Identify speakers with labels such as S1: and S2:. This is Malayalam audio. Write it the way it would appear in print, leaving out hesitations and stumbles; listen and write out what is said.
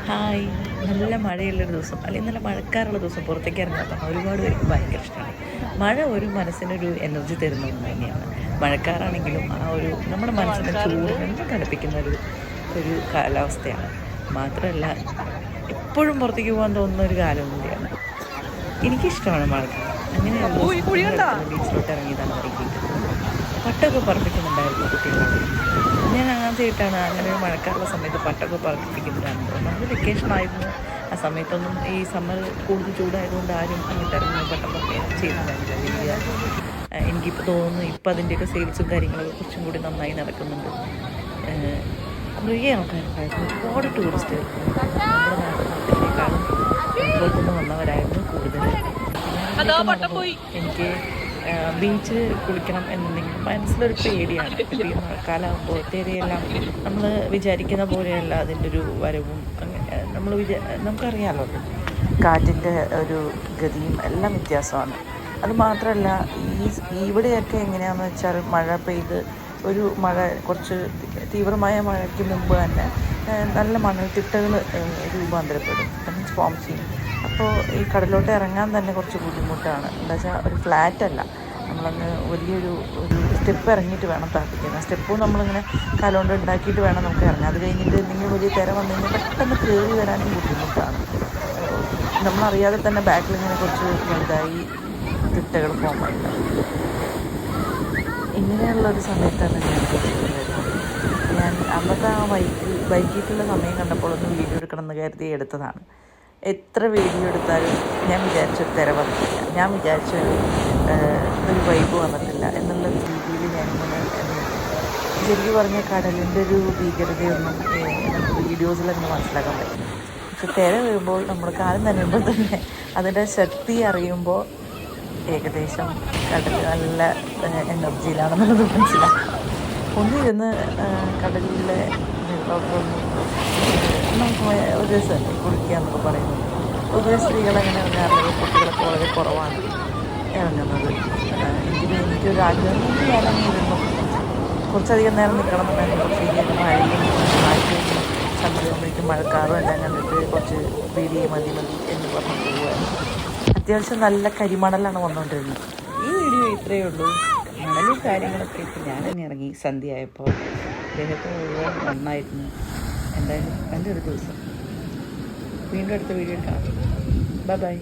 S1: ഹായ്, നല്ല മഴയുള്ളൊരു ദിവസം അല്ലെങ്കിൽ നല്ല മഴക്കാറുള്ള ദിവസം പുറത്തേക്ക് ഇറങ്ങാത്ത ഒരുപാട് പേർക്ക് ഭയങ്കര ഇഷ്ടമാണ്. മഴ ഒരു മനസ്സിനൊരു എനർജി തരുന്ന ഒന്ന് തന്നെയാണ്. മഴക്കാറാണെങ്കിലും ആ ഒരു നമ്മുടെ മനസ്സിനെ ചൂടിനെ തണുപ്പിക്കുന്ന ഒരു കാലാവസ്ഥയാണ്. മാത്രമല്ല എപ്പോഴും പുറത്തേക്ക് പോകാൻ തോന്നുന്ന ഒരു കാലം കൂടിയാണ്. എനിക്കിഷ്ടമാണ് മഴക്കാലം. അങ്ങനെയുള്ള ബീച്ചിലോട്ട് ഇറങ്ങിയതാണ് വൈകിട്ട്. പട്ടമൊക്കെ പറപ്പിക്കുന്നുണ്ടായിരുന്നു കുട്ടികളോട്. ഞാൻ ആദ്യമായിട്ടാണ് അങ്ങനെ ഒരു മഴക്കാറുള്ള സമയത്ത് പട്ടമൊക്കെ പറപ്പിക്കുന്നുണ്ടായിരുന്നു. ഒന്നാമത് വെക്കേഷൻ ആയിരുന്നു. ആ സമയത്തൊന്നും ഈ സമ്മർ കൂടുതൽ ചൂടായതുകൊണ്ട് ആരും അങ്ങോട്ട് ഇറങ്ങി പട്ടം പറക്കുകയും ചെയ്യുന്നുണ്ടായിരുന്നില്ല. എനിക്കിപ്പോൾ തോന്നുന്നു ഇപ്പം അതിൻ്റെയൊക്കെ സെയിൽസും കാര്യങ്ങളൊക്കെ കുറച്ചും കൂടി നന്നായി നടക്കുന്നുണ്ട്. കുറേ ആൾക്കാരുണ്ടായിരുന്നു, ഒരുപാട് ടൂറിസ്റ്റുകൾ നമ്മുടെ നാട്ടിനേക്കാളും പുറത്തുനിന്ന് വന്നവരായിരുന്നു കൂടുതൽ. എനിക്ക് ബീച്ച് കുളിക്കണം എന്നുണ്ടെങ്കിൽ മനസ്സിലൊരു പേടിയാണ്. ഇപ്പോൾ ഈ മഴക്കാലമാകുമ്പോൾ ഒത്തിരിയെല്ലാം നമ്മൾ വിചാരിക്കുന്ന പോലെയല്ല അതിൻ്റെ ഒരു വരവും. നമ്മൾ നമുക്കറിയാമല്ലോ കാറ്റിൻ്റെ ഒരു ഗതിയും എല്ലാം വ്യത്യാസമാണ്. അത് മാത്രമല്ല ഇവിടെയൊക്കെ എങ്ങനെയാണെന്ന് വെച്ചാൽ മഴ പെയ്ത് ഒരു മഴ കുറച്ച് തീവ്രമായ മഴയ്ക്ക് മുമ്പ് തന്നെ നല്ല മണൽത്തിട്ടകൾ രൂപാന്തരപ്പെടും, മീൻസ് ഫോം ചെയ്യും. അപ്പോൾ ഈ കടലോട്ട് ഇറങ്ങാൻ തന്നെ കുറച്ച് ബുദ്ധിമുട്ടാണ്. എന്താ വെച്ചാൽ ഒരു ഫ്ലാറ്റല്ല, നമ്മളങ്ങ് വലിയൊരു സ്റ്റെപ്പ് ഇറങ്ങിയിട്ട് വേണം താത്തിക്കാൻ. ആ സ്റ്റെപ്പും നമ്മളിങ്ങനെ കാലുകൊണ്ട് ഉണ്ടാക്കിയിട്ട് വേണം നമുക്ക് ഇറങ്ങാം. അത് കഴിഞ്ഞിട്ട് എന്തെങ്കിലും വലിയ തിര വന്നു കഴിഞ്ഞാൽ പെട്ടെന്ന് കയറി വരാനും ബുദ്ധിമുട്ടാണ്. നമ്മളറിയാതെ തന്നെ ബാക്കിലിങ്ങനെ കുറച്ച് വലുതായി തിട്ടകൾ ഫോം ആയിട്ടുണ്ടാവും. ഇങ്ങനെയുള്ളൊരു സമയത്താണ് ഞാൻ അന്നത്തെ ആ വൈകിട്ടുള്ള സമയം കണ്ടപ്പോൾ ഒന്ന് വീഡിയോ എടുക്കണം എന്ന് കരുതി എടുത്തതാണ്. എത്ര വീഡിയോ എടുത്താലും ഞാൻ വിചാരിച്ചൊരു തിര വന്നിട്ടില്ല, ഞാൻ വിചാരിച്ചൊരു വൈബ് വന്നിട്ടില്ല എന്നുള്ള രീതിയിൽ ഞാനിങ്ങനെ ശരിക്കും പറഞ്ഞ കടലിൻ്റെ ഒരു ഭീകരതയൊന്നും നമുക്ക് വീഡിയോസിലൊന്നും മനസ്സിലാക്കാൻ പറ്റും. പക്ഷെ തിര വരുമ്പോൾ നമ്മൾ കാലം നനയുമ്പോൾ തന്നെ അതിൻ്റെ ശക്തി അറിയുമ്പോൾ ഏകദേശം കടൽ നല്ല എനർജിയിലാണെന്നുള്ളത് മനസ്സിലാക്കും. ഒന്നിരുന്ന് കടലിലെ വെള്ളമൊക്കെ നമുക്ക് ഒരു ദിവസം കുളിക്കുക എന്നൊക്കെ പറയുന്നത്. പൊതുവെ സ്ത്രീകളങ്ങനെ ഇറങ്ങാറുള്ളത് കുട്ടികളൊക്കെ വളരെ കുറവാണ് ഇറങ്ങുന്നത്. എനിക്കൊരു ആഗ്രഹം ഇറങ്ങിയിരുന്നു കുറച്ചധികം നേരം നിൽക്കണം എന്നുണ്ടെങ്കിൽ. കുറച്ച് കഴിഞ്ഞാൽ മഴയും ആഴ്ചയും സമയമാകുമ്പോഴേക്കും മഴക്കാറും എല്ലാം കണ്ടിട്ട് കുറച്ച് പേടി മതി എന്ന് പറഞ്ഞ് പോകുമായിരുന്നു. അത്യാവശ്യം നല്ല കരിമണലാണ് വന്നുകൊണ്ടിരുന്നത്. ഈ വീഡിയോ ഇത്രയേ ഉള്ളൂ. മണലും കാര്യങ്ങളൊക്കെ ഇട്ട് ഞാൻ തന്നെ ഇറങ്ങി സന്ധ്യയായപ്പോൾ. ദേഹത്ത് മുഴുവൻ നന്നായിരുന്നു. എന്തായാലും നല്ലൊരു ദിവസം. വീണ്ടും അടുത്ത വീഡിയോയിൽ കാണാം. ബൈ.